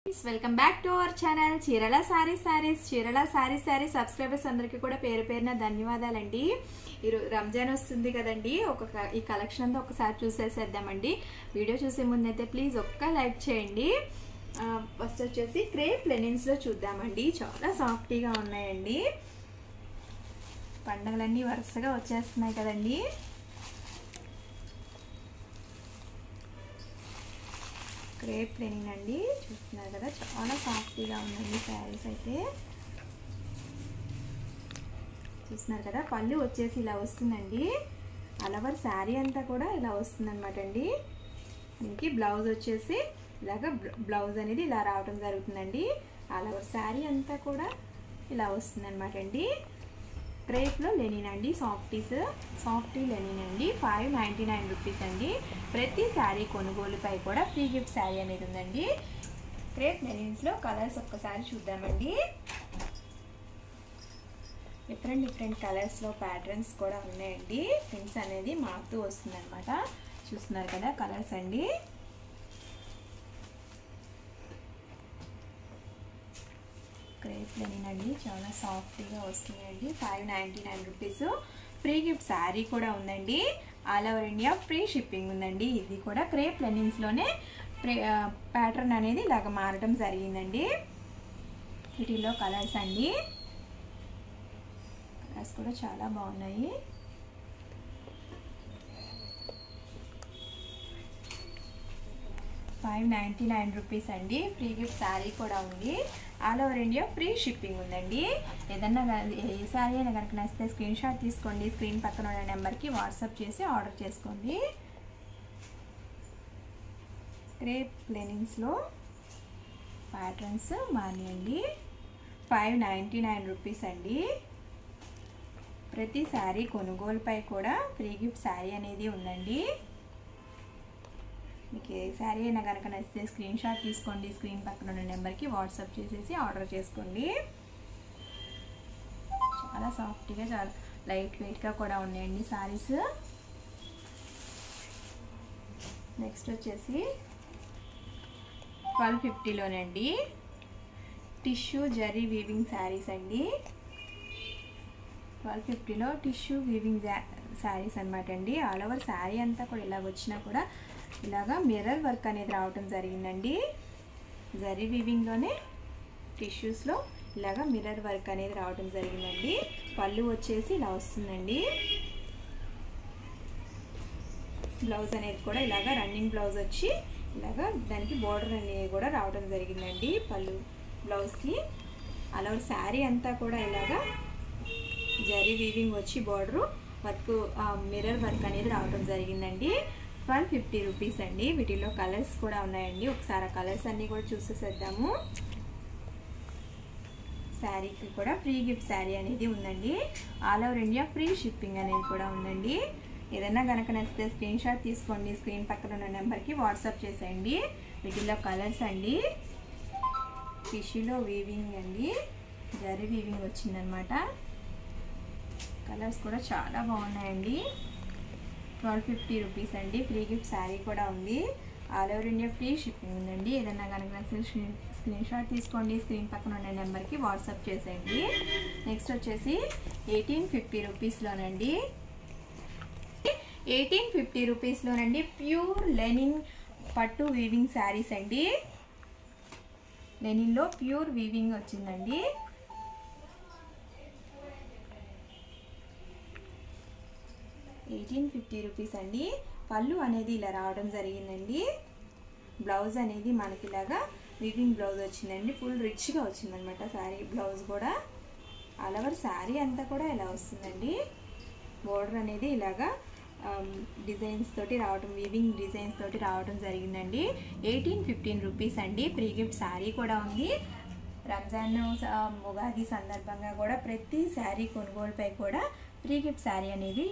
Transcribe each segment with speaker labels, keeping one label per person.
Speaker 1: Welcome back to our channel చీరల saris subscribers అందరికీ కూడా పేరు పేరున ధన్యవాదాలండి. రంజాన్ వస్తుంది కదండి, ఈ కలెక్షన్ అంతా ఒకసారి చూసేసేద్దామండి. వీడియో చూసే ముందైతే ప్లీజ్ ఒక్క లైక్ చేయండి. ఫస్ట్ వచ్చేసి క్రేప్ లెనిన్స్ లో చూద్దామండి. చాలా సాఫ్టీగా ఉన్నాయండి. పండగలన్నీ వరుసగా వచ్చేస్తున్నాయి కదండి. క్రేప్ లెనిన్ అండి, చూస్తున్నారు కదా, చాలా సాఫ్ట్గా ఉన్నాయి శారీస్ అయితే. చూస్తున్నారు కదా, పళ్ళు వచ్చేసి ఇలా వస్తుందండి. ఆల్ ఓవర్ శారీ అంతా కూడా ఇలా వస్తుంది అనమాట అండి. దీనికి బ్లౌజ్ వచ్చేసి ఇలాగ బ్లౌజ్ అనేది ఇలా రావడం జరుగుతుందండి. ఆల్ ఓవర్ శారీ అంతా కూడా ఇలా వస్తుంది అనమాట అండి. క్రేప్లో లెనిన్ అండి, సాఫ్టీ లెనిన్ అండి. 599 రూపీస్ అండి. ప్రతి శారీ కొనుగోలుపై కూడా ఫ్రీ గిఫ్ట్ శారీ అనేది ఉందండి. క్రేప్ లెనిన్స్లో కలర్స్ ఒక్కసారి చూద్దామండి. డిఫరెంట్ కలర్స్లో ప్యాటర్న్స్ కూడా ఉన్నాయండి. ప్రింట్స్ అనేది మారుతూ వస్తుంది అనమాట. చూస్తున్నారు కదా కలర్స్ అండి. క్రేప్ లెనిన్ అండి, చాలా సాఫ్ట్గా వస్తుందండి. 599 రూపీస్. ఫ్రీ గిఫ్ట్ శారీ కూడా ఉందండి. All over India free shipping ఉందండి. ఇది కూడా క్రేప్ లెనిన్స్లోనే ప్యాటర్న్ అనేది ఇలాగ మారడం జరిగిందండి. వీటిలో కలర్స్ అండి, కలర్స్ కూడా చాలా బాగున్నాయి. $599 రూపీస్ అండి. ఫ్రీ గిఫ్ట్ శారీ కూడా ఉంది. All over India free shipping ఉందండి. ఏదన్నా ఏ శారీ అయినా కనుక నచ్చితే స్క్రీన్ షాట్ తీసుకోండి. స్క్రీన్ పక్కన ఉన్న నెంబర్కి వాట్సాప్ చేసి ఆర్డర్ చేసుకోండి. క్రేప్ లెనిన్స్లో ప్యాటర్న్స్ మారినాయండి. 599 రూపీస్ అండి. ప్రతి శారీ కొనుగోలుపై కూడా ఫ్రీ గిఫ్ట్ శారీ అనేది ఉందండి. మీకు ఏ శారీ అయినా కనుక నచ్చితే స్క్రీన్ షాట్ తీసుకోండి. స్క్రీన్ పక్కన ఉన్న నెంబర్కి వాట్సాప్ చేసేసి ఆర్డర్ చేసుకోండి. చాలా సాఫ్ట్గా, చాలా లైట్ వెయిట్గా కూడా ఉన్నాయండి శారీస్. నెక్స్ట్ వచ్చేసి 1250లోనండి టిష్యూ జరీ వీవింగ్ శారీస్ అండి. 1250లో టిష్యూ వీవింగ్ శారీస్ అనమాట అండి. ఆల్ ఓవర్ శారీ అంతా కూడా ఇలాగ వచ్చినా కూడా ఇలాగా మిర్రర్ వర్క్ అనేది రావటం జరిగిందండి. జరీ వీవింగ్లోనే టిష్యూస్లో ఇలాగా మిర్రర్ వర్క్ అనేది రావటం జరిగిందండి. పళ్ళు వచ్చేసి ఇలా వస్తుందండి. బ్లౌజ్ అనేది కూడా ఇలాగా రన్నింగ్ బ్లౌజ్ వచ్చి ఇలాగా దానికి బోర్డర్ అనేది కూడా రావడం జరిగిందండి పళ్ళు బ్లౌజ్కి. అలా శారీ అంతా కూడా ఇలాగా జరీ వీవింగ్ వచ్చి బోర్డరు వర్క్ మిర్రర్ వర్క్ అనేది రావడం జరిగిందండి. 1250 రూపీస్ అండి. వీటిలో కలర్స్ కూడా ఉన్నాయండి. ఒకసారి ఆ కలర్స్ అన్నీ కూడా చూసేసేద్దాము. శారీకి కూడా ఫ్రీ గిఫ్ట్ శారీ అనేది ఉందండి. All over India free shipping అనేది కూడా ఉందండి. ఏదైనా కనుక నచ్చితే స్క్రీన్ షాట్ తీసుకోండి. స్క్రీన్ పక్కన ఉన్న నెంబర్కి వాట్సాప్ చేసేయండి. వీటిలో కలర్స్ అండి. టిష్యూలో వీవింగ్ అండి, జరీ వీవింగ్ వచ్చిందనమాట. కలర్స్ కూడా చాలా బాగున్నాయండి. 1250 రూపీస్ అండి. ఫ్రీ గిఫ్ట్ శారీ కూడా ఉంది. All over India free shipping ఉందండి. ఏదన్నా కనుక స్క్రీన్ షాట్ తీసుకోండి. స్క్రీన్ పక్కన ఉన్న నెంబర్కి వాట్సాప్ చేసేయండి. నెక్స్ట్ వచ్చేసి 1850 రూపీస్లోనండి. 1850 రూపీస్లోనండి ప్యూర్ లెనిన్ పట్టు వీవింగ్ శారీస్ అండి. లెనిన్లో ప్యూర్ వీవింగ్ వచ్చిందండి. $1850 రూపీస్ అండి. పళ్ళు అనేది ఇలా రావడం జరిగిందండి. బ్లౌజ్ అనేది మనకి ఇలాగా వీవింగ్ బ్లౌజ్ వచ్చిందండి. ఫుల్ రిచ్గా వచ్చిందనమాట శారీ బ్లౌజ్ కూడా. ఆల్ ఓవర్ శారీ అంతా కూడా ఇలా వస్తుందండి. బోర్డర్ అనేది ఇలాగా డిజైన్స్ తోటి రావడం, వీవింగ్ డిజైన్స్ తోటి రావడం జరిగిందండి. 1815 రూపీస్ అండి. ఫ్రీ గిఫ్ట్ శారీ కూడా ఉంది. రంజాన్ ఉగాది సందర్భంగా కూడా ప్రతి శారీ కొనుగోలుపై కూడా ఫ్రీ గిఫ్ట్ శారీ అనేది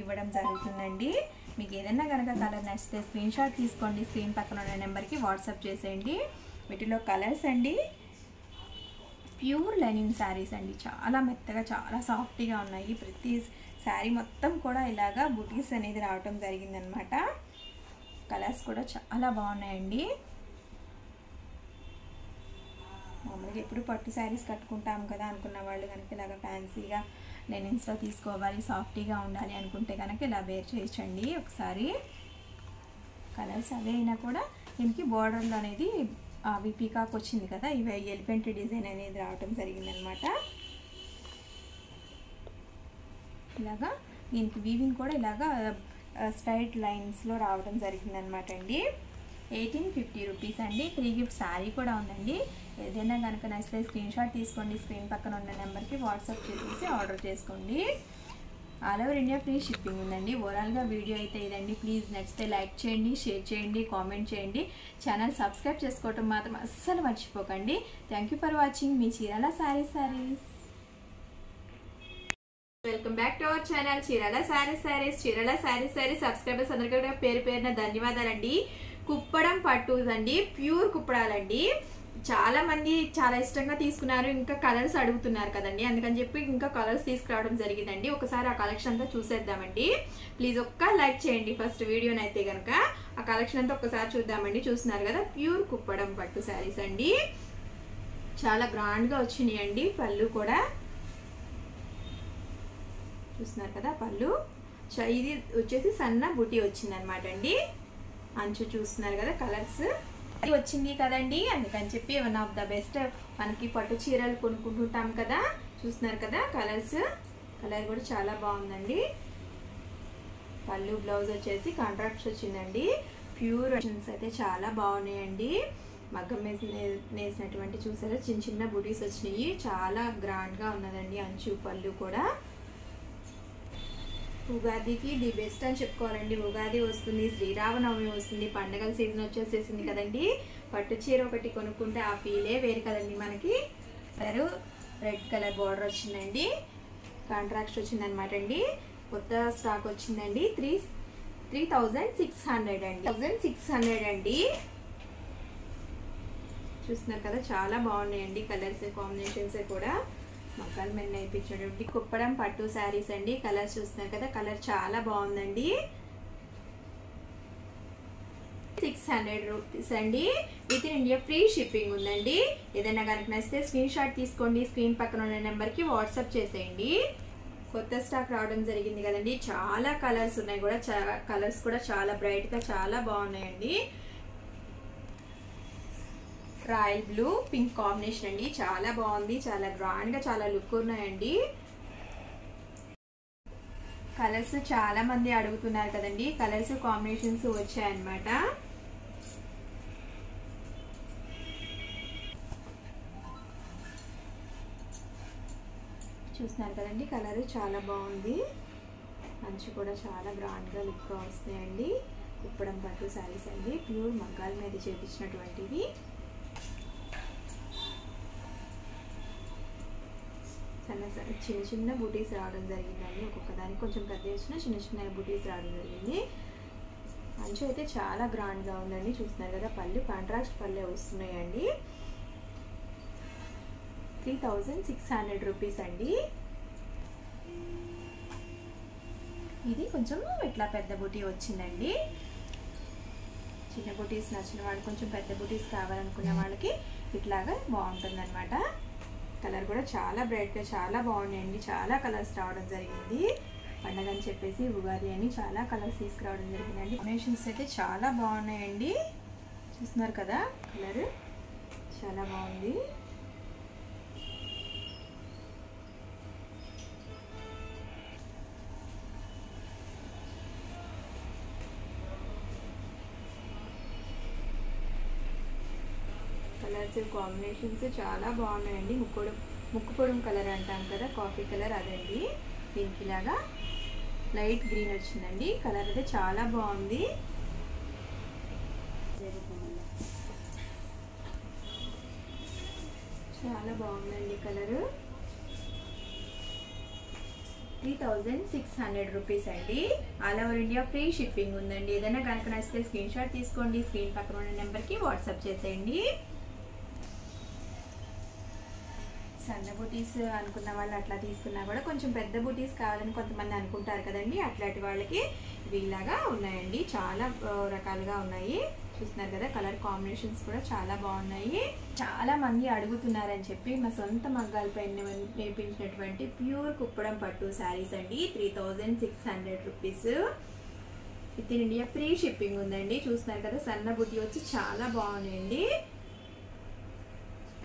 Speaker 1: ఇవ్వడం జరుగుతుందండి. మీకు ఏదైనా కనుక కలర్ నచ్చితే స్క్రీన్ షాట్ తీసుకోండి. స్క్రీన్ పక్కన ఉన్న నెంబర్కి వాట్సాప్ చేసేయండి. వీటిలో కలర్స్ అండి. ప్యూర్ లెనిన్ శారీస్ అండి. చాలా మెత్తగా, చాలా సాఫ్ట్గా ఉన్నాయి. ప్రతి శారీ మొత్తం కూడా ఇలాగా బుటీస్ అనేది రావటం జరిగిందనమాట. కలర్స్ కూడా చాలా బాగున్నాయండి. నార్మల్గా ఎప్పుడు పట్టు శారీస్ కట్టుకుంటాం కదా అనుకున్న వాళ్ళు కనుక ఇలాగ ఫ్యాన్సీగా లెనిన్స్లో తీసుకోవాలి, సాఫ్టీగా ఉండాలి అనుకుంటే కనుక ఇలా వేర్ చేయొచ్చండి ఒకసారి. కలర్స్ అవే అయినా కూడా దీనికి బోర్డర్లో అనేది అవి పీకాక్ వచ్చింది కదా, ఇవి ఎలిఫెంట్ డిజైన్ అనేది రావటం జరిగిందనమాట. ఇలాగా దీనికి వీవింగ్ కూడా ఇలాగా స్ట్రైట్ లైన్స్లో రావడం జరిగిందనమాట అండి. 1850 రూపీస్ అండి. ఫ్రీ గిఫ్ట్ శారీ కూడా ఉందండి. ఏదైనా కనుక నచ్చితే స్క్రీన్ షాట్ తీసుకోండి, స్క్రీన్ పక్కన ఉన్న నెంబర్కి వాట్సాప్ చేసి ఆర్డర్ చేసుకోండి. All over India free shipping ఉందండి. ఓవరాల్గా వీడియో అయితే ఇదండి. ప్లీజ్ నచ్చితే లైక్ చేయండి, షేర్ చేయండి, కామెంట్ చేయండి. ఛానల్ సబ్స్క్రైబ్ చేసుకోవటం మాత్రం అస్సలు మర్చిపోకండి. Thank you for watching me Chirala saris. Welcome back to our channel Chirala saris. Chirala saris subscribers అందరికీ కూడా పేరు పేరున ధన్యవాదాలండి. కుప్పడం పట్టూస్ అండి, ప్యూర్ కుప్పడాలండి. చాలా మంది చాలా ఇష్టంగా తీసుకున్నారు, ఇంకా కలర్స్ అడుగుతున్నారు కదండి, అందుకని చెప్పి ఇంకా కలర్స్ తీసుకురావడం జరిగిందండి. ఒకసారి ఆ కలెక్షన్ అంతా చూసేద్దామండి. ప్లీజ్ ఒక్క లైక్ చేయండి ఫస్ట్ వీడియోని అయితే కనుక. ఆ కలెక్షన్ అంతా ఒక్కసారి చూద్దామండి. చూస్తున్నారు కదా, ప్యూర్ కుప్పడం పట్టు శారీస్ అండి. చాలా గ్రాండ్గా వచ్చినాయండి. పళ్ళు కూడా చూస్తున్నారు కదా, పళ్ళు ఇది వచ్చేసి సన్న బుటీ వచ్చింది అనమాట అండి. అంచు చూస్తున్నారు కదా, కలర్స్ వచ్చింది కదండి, అందుకని చెప్పి వన్ ఆఫ్ ద బెస్ట్. మనకి పట్టు చీరలు కొనుక్కుంటుంటాం కదా, చూస్తున్నారు కదా కలర్స్. కలర్ కూడా చాలా బాగుందండి. పళ్ళు బ్లౌజ్ వచ్చేసి కాంట్రాక్ట్స్ వచ్చిందండి. ప్యూర్ అయితే చాలా బాగున్నాయండి. మగ్గం వేసినటువంటి చూసారా, చిన్న చిన్న బుటీస్ వచ్చినాయి. చాలా గ్రాండ్గా ఉన్నదండి అంచు, పళ్ళు కూడా. ఉగాదికి ది బెస్ట్ అని చెప్పుకోవాలండి. ఉగాది వస్తుంది, శ్రీరామనవమి వస్తుంది, పండగల సీజన్ వచ్చేసేసింది కదండి. పట్టు చీర ఒకటి కొనుక్కుంటే ఆ ఫీలే వేరు కదండి మనకి. రెడ్ కలర్ బార్డర్ వచ్చిందండి, కాంట్రాక్ట్ వచ్చింది అనమాట అండి. కొత్త స్టాక్ వచ్చిందండి. 3600 అండి, 1600 అండి. చూస్తున్నారు కదా, చాలా బాగున్నాయండి కలర్స్ కాంబినేషన్స్ కూడా. మగ్గాల మీద నేర్పించేటువంటి కుప్పడం పట్టు శారీస్ అండి. కలర్ చూస్తున్నారు కదా, కలర్ చాలా బాగుందండి. 600 రూపీస్ అండి. With in India free shipping ఉందండి. ఏదైనా కనుక నచ్చితే స్క్రీన్ షాట్ తీసుకోండి, స్క్రీన్ పక్కన ఉన్న నెంబర్కి వాట్సాప్ చేసేయండి. కొత్త స్టాక్ రావడం జరిగింది కదండి. చాలా కలర్స్ ఉన్నాయి కూడా, కలర్స్ కూడా చాలా బ్రైట్గా చాలా బాగున్నాయండి. రాయల్ బ్లూ పింక్ కాంబినేషన్ అండి, చాలా బాగుంది. చాలా గ్రాండ్గా చాలా లుక్ ఉన్నాయండి. కలర్స్ చాలా మంది అడుగుతున్నారు కదండి, కలర్స్ కాంబినేషన్స్ వచ్చాయన్నమాట. చూస్తున్నారు కదండి, కలర్ చాలా బాగుంది. అంచు కూడా చాలా గ్రాండ్గా లుక్గా వస్తాయండి. కుప్పడం పట్టు శారీస్ అండి, ప్యూర్ మగ్గాల మీద చేపించినటువంటివి. చిన్న చిన్న బూటీస్ రావడం జరిగిందండి. ఒక్కొక్క దానికి కొంచెం పెద్ద వచ్చిన చిన్న చిన్న బూటీస్ రావడం జరిగింది. అంచు అయితే చాలా గ్రాండ్గా ఉందండి. చూస్తున్నారు కదా, పళ్ళు కాంట్రాస్ట్ పళ్ళే వస్తున్నాయండి. 3600 రూపీస్ అండి. ఇది కొంచెం ఇట్లా పెద్ద బూటీ వచ్చిందండి. చిన్న బూటీస్ నచ్చిన వాళ్ళు, కొంచెం పెద్ద బూటీస్ కావాలనుకున్న వాళ్ళకి ఇట్లాగా బాగుంటుంది అనమాట. కలర్ కూడా చాలా బ్రైట్గా చాలా బాగున్నాయండి. చాలా కలర్స్ రావడం జరిగింది. పండగ అని చెప్పేసి ఉగాది అని చాలా కలర్స్ తీసుకురావడం జరిగిందండి. కాంబినేషన్స్ అయితే చాలా బాగున్నాయండి. చూస్తున్నారు కదా, కలర్ చాలా బాగుంది. కలర్స్ కాంబినేషన్స్ చాలా బాగున్నాయండి. ముక్కు పొడుం కలర్ అంటాం కదా, కాఫీ కలర్ అదండి. దీనికి ఇలాగా లైట్ గ్రీన్ వచ్చిందండి. కలర్ అయితే చాలా బాగుంది. చాలా బాగుందండి కలరు. 3600 రూపీస్ అండి. All over India free shipping ఉందండి. ఏదైనా కనుక నచ్చితే స్క్రీన్ షాట్ తీసుకోండి, స్క్రీన్ పక్కన ఉన్న నెంబర్కి వాట్సాప్ చేసేయండి. సన్న బూటీస్ అనుకున్న వాళ్ళు అట్లా తీసుకున్నా కూడా, కొంచెం పెద్ద బూటీస్ కావాలని కొంతమంది అనుకుంటారు కదండి, అట్లాంటి వాళ్ళకి ఇవి ఇలాగా ఉన్నాయండి. చాలా రకాలుగా ఉన్నాయి. చూస్తున్నారు కదా, కలర్ కాంబినేషన్స్ కూడా చాలా బాగున్నాయి. చాలా మంది అడుగుతున్నారని చెప్పి మా సొంత మగ్గాల పైన నేర్పించినటువంటి ప్యూర్ కుప్పడం పట్టు శారీస్ అండి. 3600 rupees. With in India free shipping ఉందండి. చూస్తున్నారు కదా, సన్న బుట్టి వచ్చి చాలా బాగుందండి.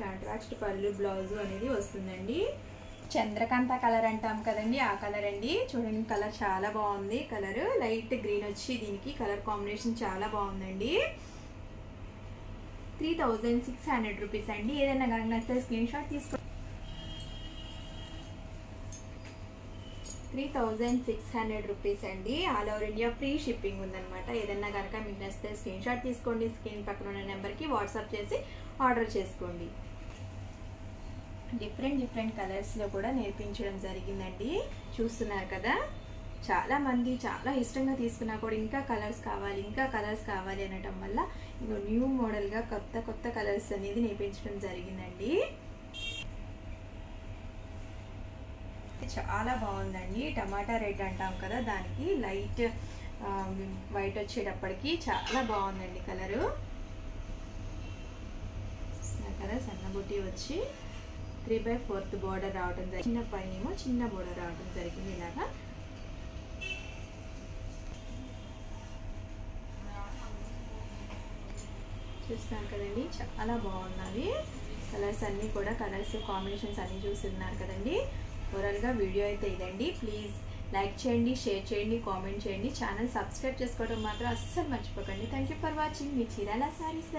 Speaker 1: కాంట్రాస్ట్ పళ్ళు బ్లౌజ్ అనేది వస్తుందండి. చంద్రకాంత కలర్ అంటాం కదండి, ఆ కలర్ అండి. చూడండి, కలర్ చాలా బాగుంది. కలర్ లైట్ గ్రీన్ వచ్చి దీనికి కలర్ కాంబినేషన్ చాలా బాగుందండి. 3600 రూపీస్ అండి. ఏదైనా కనుక నచ్చితే స్క్రీన్ షాట్ తీసుకో. 3600 రూపీస్ అండి. All over India free shipping ఉందన్నమాట. ఏదైనా కనుక మీకు నచ్చితే స్క్రీన్ షాట్ తీసుకోండి. స్క్రీన్ పక్కన ఉన్న నెంబర్కి వాట్సాప్ చేసి ఆర్డర్ చేసుకోండి. డిఫరెంట్ కలర్స్లో కూడా నేర్పించడం జరిగిందండి. చూస్తున్నారు కదా, చాలా మంది చాలా ఇష్టంగా తీసుకున్నా కూడా ఇంకా కలర్స్ కావాలి అనటం వల్ల న్యూ మోడల్గా కొత్త కలర్స్ అనేది నేర్పించడం జరిగిందండి. చాలా బాగుందండి. టమాటా రెడ్ అంటాం కదా, దానికి లైట్ వైట్ వచ్చేటప్పటికి చాలా బాగుందండి కలరు. కదా, సన్న బుట్టి వచ్చి 3/4 బోర్డర్ రావడం జరిగింది. చిన్న పైన ఏమో చిన్న బోర్డర్ రావడం జరిగింది. ఇలాగా చూస్తున్నారు కదండి, చాలా బాగున్నవి కలర్స్ అన్నీ కూడా. కలర్స్ కాంబినేషన్స్ అన్నీ చూస్తున్నారు కదండి. ఓవరాల్గా వీడియో అయితే ఇదండి. ప్లీజ్ లైక్ చేయండి, షేర్ చేయండి, కామెంట్ చేయండి. ఛానల్ సబ్స్క్రైబ్ చేసుకోవడం మాత్రం అస్సలు మర్చిపోకండి. Thank you for watching. Me Chirala saris.